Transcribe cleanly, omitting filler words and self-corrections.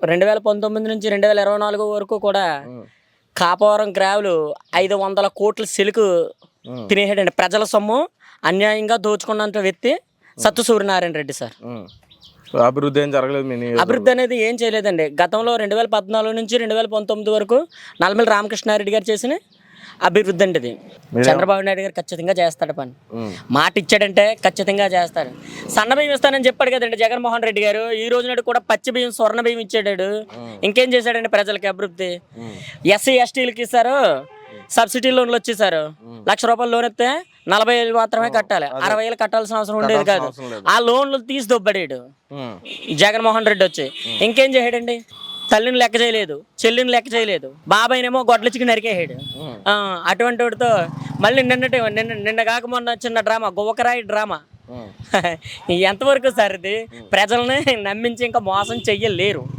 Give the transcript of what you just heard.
2019 నుంచి 2024 వరకు కూడా కాపవరం గ్రావులు 500 కోట్ల సిలుకు తినేసాడండి. ప్రజల సొమ్ము అన్యాయంగా దోచుకున్నంత వ్యక్తి సత్తు సూర్యనారాయణ రెడ్డి సార్. అభివృద్ధి ఏం జరగలేదు మీ అభివృద్ధి అనేది ఏం చేయలేదండి. గతంలో 2014 నుంచి 2019 వరకు నల్లమల్లి రామకృష్ణారెడ్డి గారు చేసిన అభివృద్ధి అండి ఇది. చంద్రబాబు నాయుడు గారు ఖచ్చితంగా చేస్తాడు పని. మాట ఇచ్చాడంటే ఖచ్చితంగా చేస్తాడు. సన్న బియ్యం ఇస్తానని చెప్పాడు కదండి జగన్మోహన్ రెడ్డి గారు. ఈ రోజు నాడు కూడా పచ్చి బియ్యం స్వర్ణ బియ్యం ఇచ్చాడు. ఇంకేం చేశాడండి ప్రజలకి అభివృద్ధి? ఎస్సీ ఎస్టీలకి ఇస్తారు, సబ్సిడీ లోన్లు వచ్చేసారు. ₹1,00,000 లోన్ ఇస్తే 40,000 మాత్రమే కట్టాలి, 60,000 కట్టాల్సిన అవసరం ఉండేది కాదు. ఆ లోన్లు తీసి దొబ్బడాడు జగన్మోహన్ రెడ్డి వచ్చి. ఇంకేం చేయడండి? తల్లిని లెక్క చేయలేదు, చెల్లిని లెక్క చేయలేదు, బాబాయినేమో గొడ్లచికి నరికేసాడు. అటువంటి వాడితో మళ్ళీ నిన్న కాక మొన్న చిన్న డ్రామా, గువ్వకరాయి డ్రామా. ఎంతవరకు సార్ ఇది? ప్రజల్ని నమ్మించి ఇంకా మోసం చెయ్యలేరు.